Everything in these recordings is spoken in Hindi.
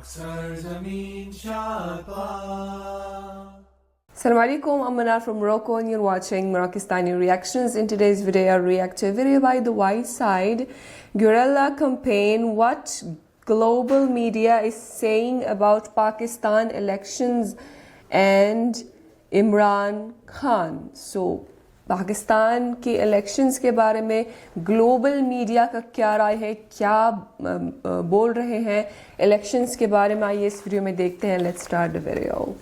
Assalamualaikum, I'm Manar from Morocco and you're watching Moroccistani Reactions. In today's video, I'll react to a video by The White Side, Guerrilla Campaign, what global media is saying about Pakistan elections and Imran Khan. So, Pakistan के इलेक्शंस के बारे में ग्लोबल मीडिया का क्या राय है, क्या बोल रहे हैं इलेक्शंस के बारे में, आइए इस वीडियो में देखते हैं। Let's start the video.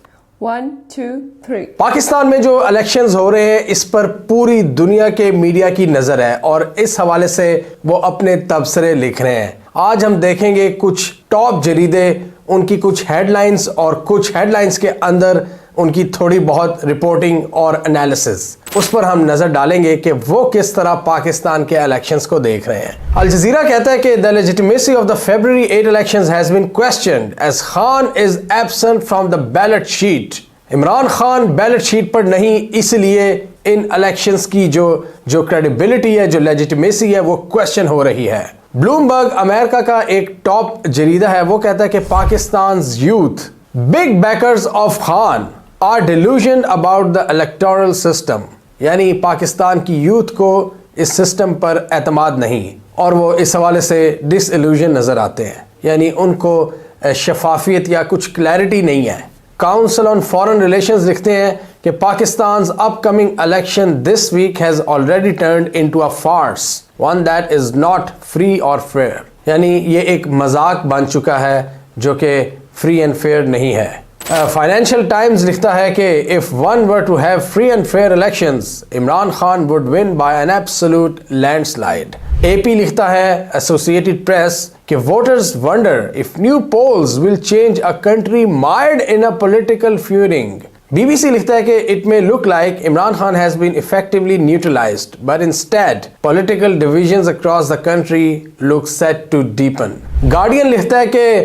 1 2 3। Pakistan में जो इलेक्शंस हो रहे हैं इस पर पूरी दुनिया के मीडिया की नज़र है और इस हवाले से वो अपने तबसरे लिख रहे हैं। आज हम देखेंगे कुछ टॉप जरीदे, उनकी कुछ हेडलाइंस और कुछ हेडलाइंस के अंदर उनकी थोड़ी बहुत रिपोर्टिंग और एनालिसिस, उस पर हम नजर डालेंगे कि वो किस तरह पाकिस्तान के इलेक्शंस को देख रहे हैं। अल जजीरा कहता है कि the legitimacy of the February 8 elections has been questioned as Khan is absent from the ballot sheet. Imran Khan ballot sheet पर नहीं, इसलिए इन इलेक्शंस की जो क्रेडिबिलिटी है, जो लेजिटिमेसी है, वो क्वेश्चन हो रही है। ब्लूमबर्ग अमेरिका का एक टॉप जरीदा है, वो कहता है कि Pakistan youth big backers of Khan are delusion about the electoral system, यानी पाकिस्तान की यूथ को इस सिस्टम पर एतमाद नहीं और वो इस हवाले से डिसइल्यूजन नज़र आते हैं, यानी उनको शफाफियत या कुछ क्लैरिटी नहीं है। काउंसिल ऑन फॉरेन रिलेशंस लिखते हैं कि Pakistan upcoming election this week has already turned into a farce, one that is not free और फेयर, यानी ये एक मजाक बन चुका है जो कि फ्री एंड फेयर नहीं है। फाइनेंशियल टाइम्स लिखता है कि if one were to have free and fair elections, Imran Khan would win by an absolute landslide. AP लिखता है, एसोसिएटेड प्रेस, कि voters wonder if new polls will change a country mired in a political fury. BBC लिखता है कि it may look like Imran Khan has been effectively neutralised but instead political divisions across the country look set to deepen. Guardian लिखता है कि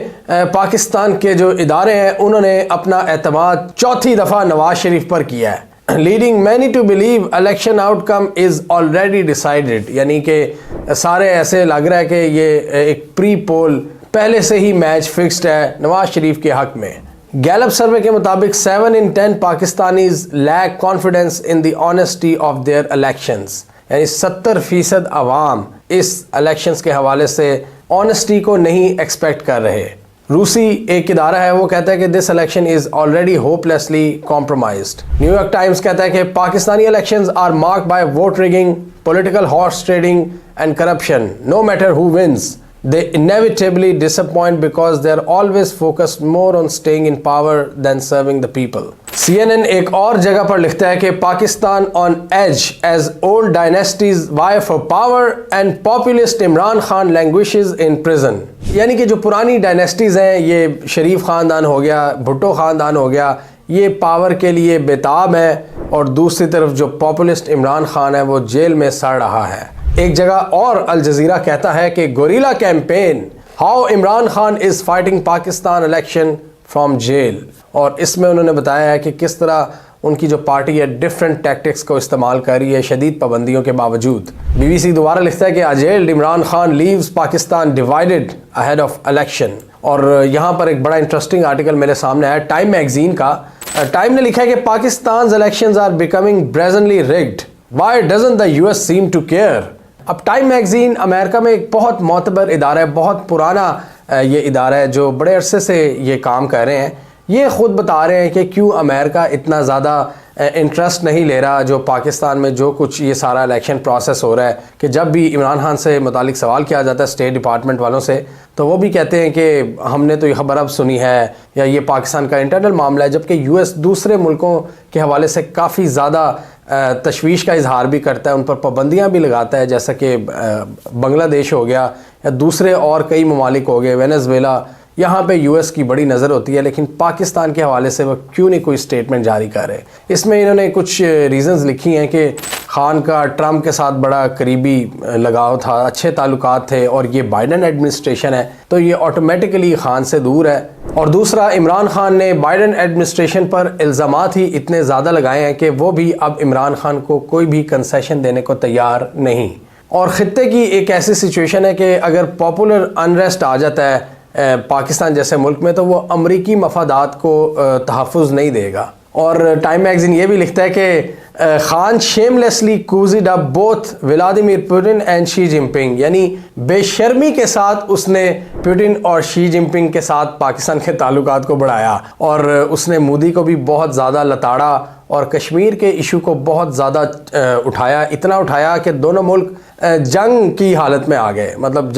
पाकिस्तान के जो इदारे हैं उन्होंने अपना एतमाद चौथी दफ़ा नवाज शरीफ पर किया है, leading many to believe election outcome is already decided, यानी कि सारे ऐसे लग रहा है कि ये एक प्री पोल पहले से ही मैच फिक्स्ड है नवाज शरीफ के हक में। गैलप सर्वे के मुताबिक 7 in 10 Pakistanis lack confidence in the honesty of their elections, यानी 70% अवाम इस इलेक्शंस के हवाले से ऑनेस्टी को नहीं एक्सपेक्ट कर रहे। रूसी एक इदारा है, वो कहता है कि this election is already hopelessly compromised. New York Times कहता है कि Pakistani elections are marked by vote rigging, political horse trading and corruption. No matter who wins, they inevitably disappoint because they are always focused more on staying in power than serving the people. CNN एक और जगह पर लिखता है कि Pakistan on edge as old dynasties vie for power and populist Imran Khan languishes in prison, यानी कि जो पुरानी डायनेस्टीज हैं, ये शरीफ ख़ानदान हो गया, भुट्टो ख़ानदान हो गया, ये पावर के लिए बेताब है और दूसरी तरफ जो पॉपुलिस्ट इमरान खान है वो जेल में सड़ रहा है। एक जगह और अल जजीरा कहता है कि guerrilla campaign, how Imran Khan is fighting Pakistan election from jail, और इसमें उन्होंने बताया है कि किस तरह उनकी जो पार्टी है डिफरेंट टैक्टिक्स को इस्तेमाल कर रही है शदीद पाबंदियों के बावजूद। BBC दोबारा लिखता है कि a jailed Imran Khan leaves Pakistan divided ahead of election, और यहाँ पर एक बड़ा इंटरेस्टिंग आर्टिकल मेरे सामने है टाइम मैगजीन का। टाइम ने लिखा है कि Pakistan elections are becoming brazenly rigged, why doesn't the US seem to care. अब टाइम मैगजीन अमेरिका में एक बहुत मोतबर इदारा है, बहुत पुराना ये इदारा है जो बड़े अरसे से ये काम कर रहे हैं। ये ख़ुद बता रहे हैं कि क्यों अमेरिका इतना ज़्यादा इंटरेस्ट नहीं ले रहा जो पाकिस्तान में जो कुछ ये सारा इलेक्शन प्रोसेस हो रहा है, कि जब भी इमरान खान से मुतालिक सवाल किया जाता है स्टेट डिपार्टमेंट वालों से, तो वो भी कहते हैं कि हमने तो ये खबर अब सुनी है या ये पाकिस्तान का इंटरनल मामला है, जबकि US दूसरे मुल्कों के हवाले से काफ़ी ज़्यादा तशवीश का इजहार भी करता है, उन पर पाबंदियाँ भी लगाता है, जैसा कि बांग्लादेश हो गया या दूसरे और कई ममालिक हो गए, वेनेजुएला, यहाँ पे US की बड़ी नज़र होती है, लेकिन पाकिस्तान के हवाले से वो क्यों नहीं कोई स्टेटमेंट जारी कर रहे। इसमें इन्होंने कुछ रीज़न्स लिखी हैं कि खान का ट्रम्प के साथ बड़ा करीबी लगाव था, अच्छे ताल्लुकात थे, और ये बाइडन एडमिनिस्ट्रेशन है तो ये ऑटोमेटिकली खान से दूर है। और दूसरा, इमरान खान ने बाइडन एडमिनिस्ट्रेशन पर इल्ज़ामात ही इतने ज़्यादा लगाए हैं कि वो भी अब इमरान खान को कोई भी कंसेशन देने को तैयार नहीं। और ख़ित्ते की एक ऐसी सिचुएशन है कि अगर पॉपुलर अनरेस्ट आ जाता है पाकिस्तान जैसे मुल्क में, तो वो अमरीकी मफादात को तहफ़्फ़ुज़ नहीं देगा। और टाइम मैगज़ीन ये भी लिखता है कि Khan shamelessly cozied up both Vladimir Putin and Xi Jinping, यानी बेशर्मी के साथ उसने पुतिन और शी जिनपिंग के साथ पाकिस्तान के ताल्लुकात को बढ़ाया, और उसने मोदी को भी बहुत ज़्यादा लताड़ा और कश्मीर के इशू को बहुत ज़्यादा उठाया, इतना उठाया कि दोनों मुल्क जंग की हालत में आ गए, मतलब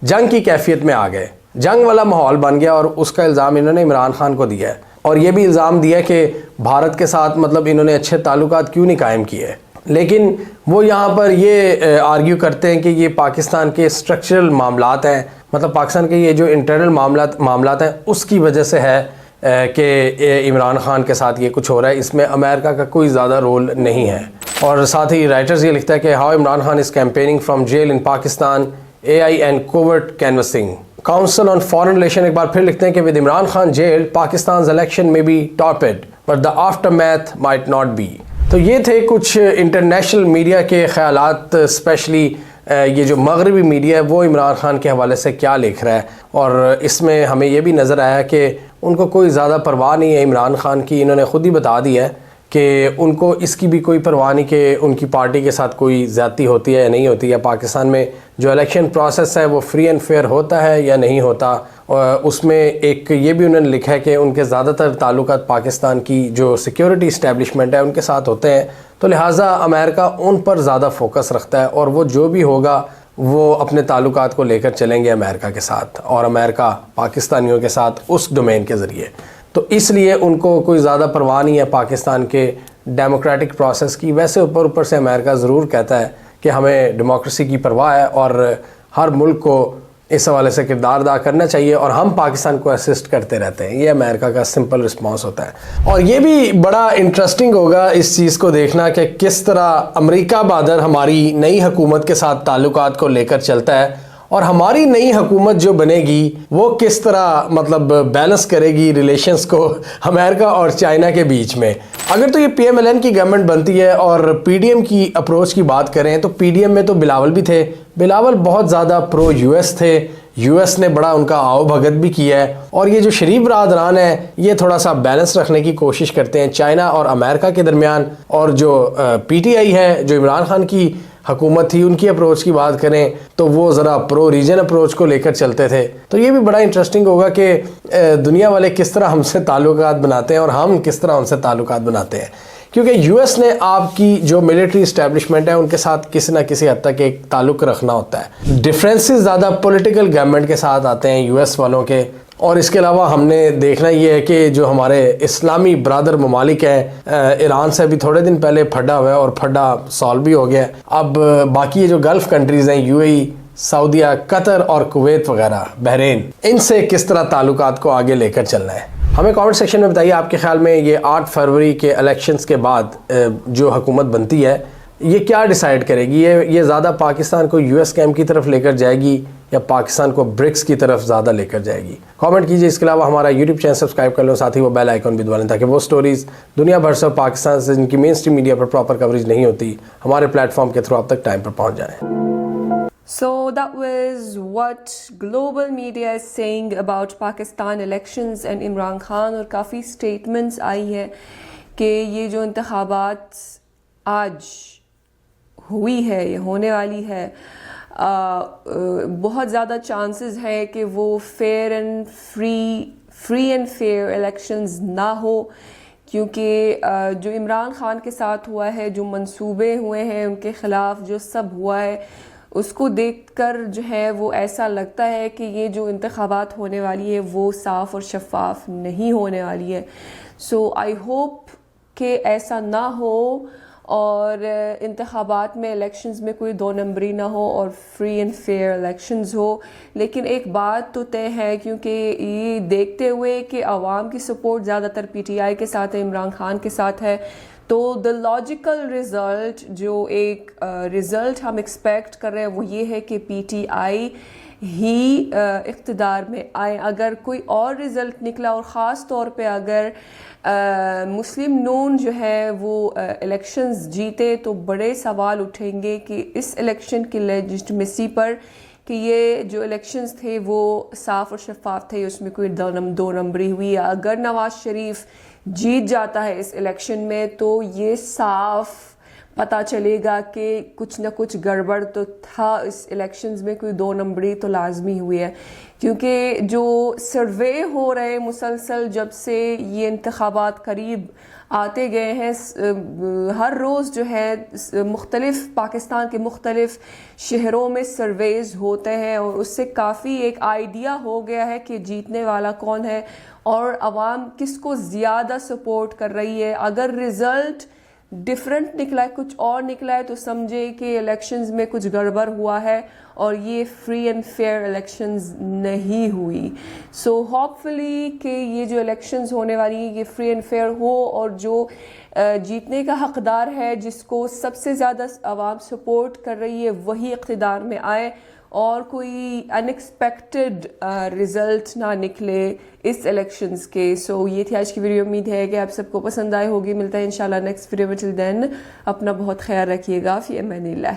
जंग की कैफियत में आ गए, जंग वाला माहौल बन गया। और उसका इल्ज़ाम इन्होंने इमरान खान को दिया है, और ये भी इल्ज़ाम दिया कि भारत के साथ मतलब इन्होंने अच्छे ताल्लुकात क्यों नहीं कायम किए। लेकिन वो यहाँ पर ये आर्ग्यू करते हैं कि ये पाकिस्तान के स्ट्रक्चरल मामलात हैं, मतलब पाकिस्तान के ये जो इंटरनल मामलात हैं उसकी वजह से है कि इमरान खान के साथ ये कुछ हो रहा है, इसमें अमेरिका का कोई ज़्यादा रोल नहीं है। और साथ ही राइटर्स ये लिखता है कि how Imran Khan is campaigning from jail in Pakistan, AI and covert canvassing. Council on foreign relation एक बार फिर लिखते हैं कि with Imran Khan jail Pakistan election में be torpedoed but the aftermath might not be. तो ये थे कुछ इंटरनेशनल मीडिया के ख्यालात, स्पेशली ये जो मगरबी मीडिया है वो इमरान खान के हवाले से क्या लिख रहा है। और इसमें हमें ये भी नज़र आया कि उनको कोई ज़्यादा परवाह नहीं है इमरान खान की। इन्होंने ख़ुद ही बता दिया है कि उनको इसकी भी कोई परवाह नहीं कि उनकी पार्टी के साथ कोई ज़्यादती होती है या नहीं होती है, पाकिस्तान में जो इलेक्शन प्रोसेस है वो फ्री एंड फेयर होता है या नहीं होता। और उसमें एक ये भी उन्होंने लिखा है कि उनके ज़्यादातर ताल्लुकात पाकिस्तान की जो सिक्योरिटी इस्टेब्लिशमेंट है उनके साथ होते हैं, तो लिहाजा अमेरिका उन पर ज़्यादा फोकस रखता है, और वो जो भी होगा वो अपने ताल्लुकात को लेकर चलेंगे अमेरिका के साथ, और अमेरिका पाकिस्तानियों के साथ उस डोमेन के ज़रिए। तो इसलिए उनको कोई ज़्यादा परवाह नहीं है पाकिस्तान के डेमोक्रेटिक प्रोसेस की। वैसे ऊपर से अमेरिका ज़रूर कहता है कि हमें डेमोक्रेसी की परवाह है और हर मुल्क को इस हवाले से किरदार अदा करना चाहिए, और हम पाकिस्तान को असिस्ट करते रहते हैं। ये अमेरिका का सिंपल रिस्पांस होता है। और ये भी बड़ा इंटरेस्टिंग होगा इस चीज़ को देखना कि किस तरह अमेरिका बहादुर हमारी नई हुकूमत के साथ ताल्लुकात को लेकर चलता है, और हमारी नई हुकूमत जो बनेगी वो किस तरह मतलब बैलेंस करेगी रिलेशंस को अमेरिका और चाइना के बीच में। अगर तो ये PMLN की गवर्नमेंट बनती है और PDM की अप्रोच की बात करें तो PDM में तो बिलावल भी थे, बिलावल बहुत ज़्यादा प्रो US थे, US ने बड़ा उनका आओ भगत भी किया है। और ये जो शरीफ बरादरान है ये थोड़ा सा बैलेंस रखने की कोशिश करते हैं चाइना और अमेरिका के दरमियान। और जो PTI है, जो इमरान खान की हुकूमत थी, उनकी अप्रोच की बात करें तो वो ज़रा प्रो रीजन अप्रोच को लेकर चलते थे। तो ये भी बड़ा इंटरेस्टिंग होगा कि दुनिया वाले किस तरह हमसे ताल्लुकात बनाते हैं और हम किस तरह उनसे ताल्लुकात बनाते हैं, क्योंकि US ने आपकी जो मिलिट्री इस्टेब्लिशमेंट है उनके साथ किसी न किसी हद तक एक ताल्लुक़ रखना होता है। डिफरेंसेस ज़्यादा पॉलिटिकल गवर्नमेंट के साथ आते हैं US वालों के। और इसके अलावा हमने देखना ये है कि जो हमारे इस्लामी ब्रादर ममालिक हैं, ईरान से अभी थोड़े दिन पहले फड्डा हुआ है और फड्डा सॉल्व भी हो गया। अब बाकी जो गल्फ़ कंट्रीज़ हैं UAE, सऊदीया, कतर और कुवैत वगैरह, बहरीन, इनसे किस तरह ताल्लुकात को आगे लेकर चलना है। हमें कमेंट सेक्शन में बताइए आपके ख्याल में ये 8 फरवरी के इलेक्शंस के बाद जो हुकूमत बनती है ये क्या डिसाइड करेगी। ये ज़्यादा पाकिस्तान को US कैम्प की तरफ लेकर जाएगी या पाकिस्तान को ब्रिक्स की तरफ ज़्यादा लेकर जाएगी। कमेंट कीजिए। इसके अलावा हमारा YouTube चैनल सब्सक्राइब कर लो, साथ ही वो बेल आइकन भी दबा लें ताकि वो स्टोरीज़ दुनिया भर से पाकिस्तान से जिनकी मेन स्ट्रीम मीडिया पर प्रॉपर कवरेज नहीं होती हमारे प्लेटफॉर्म के थ्रू आप तक टाइम पर पहुँच जाएँ। So that was what global media is saying about Pakistan elections and Imran Khan, और काफ़ी statements आई है कि ये जो इंतखाबात आज हुई है, ये होने वाली है, बहुत ज़्यादा चांसेस है कि वो फ्री एंड फेयर इलेक्शंस ना हो, क्योंकि जो इमरान खान के साथ हुआ है, जो मंसूबे हुए हैं उनके ख़िलाफ़, जो सब हुआ है, उसको देखकर जो है वो ऐसा लगता है कि ये जो इंतखाबात होने वाली है वो साफ़ और शफ़ाफ नहीं होने वाली है। सो आई होप कि ऐसा ना हो और इंतखाबात में, इलेक्शंस में कोई 2 नंबरी ना हो और फ्री एंड फेयर इलेक्शंस हो। लेकिन एक बात तो तय है, क्योंकि ये देखते हुए कि आवाम की सपोर्ट ज़्यादातर PTI के साथ है, इमरान खान के साथ है, तो द लॉजिकल रिज़ल्ट, जो एक रिज़ल्ट हम एक्सपेक्ट कर रहे हैं वो ये है कि PTI ही इक़्तिदार में आए। अगर कोई और रिज़ल्ट निकला और ख़ास तौर पे अगर मुस्लिम नून जो है वो इलेक्शंस जीते तो बड़े सवाल उठेंगे कि इस इलेक्शन की लेजिटिमेसी पर कि ये जो इलेक्शंस थे वो साफ और शफाफ थे, उसमें कोई दो नंबरी हुई। अगर नवाज शरीफ जीत जाता है इस इलेक्शन में तो ये साफ पता चलेगा कि कुछ ना कुछ गड़बड़ तो था इस इलेक्शंस में, कोई दो नंबरी तो लाजमी हुई है। क्योंकि जो सर्वे हो रहे मुसलसल जब से ये इंतखाबात करीब आते गए हैं, हर रोज़ जो है मुख्तलिफ पाकिस्तान के मुख्तलिफ शहरों में सर्वेज होते हैं और उससे काफ़ी एक आइडिया हो गया है कि जीतने वाला कौन है और आवाम किसको ज़्यादा सपोर्ट कर रही है। अगर रिज़ल्ट डिफरेंट निकला है, कुछ और निकला है, तो समझे कि इलेक्शंस में कुछ गड़बड़ हुआ है और ये फ्री एंड फेयर इलेक्शंस नहीं हुई। सो होपफुली कि ये जो इलेक्शंस होने वाली है ये फ्री एंड फेयर हो और जो जीतने का हकदार है, जिसको सबसे ज़्यादा आवाम सपोर्ट कर रही है, वही इक़्तिदार में आए और कोई अनएक्सपेक्टेड रिजल्ट ना निकले इस इलेक्शंस के। सो ये थी आज की वीडियो। उम्मीद है कि आप सबको पसंद आई होगी। मिलता है इंशाल्लाह नेक्स्ट वीडियो में। टिल देन अपना बहुत ख्याल रखिएगा। फी अमानिल्लाह।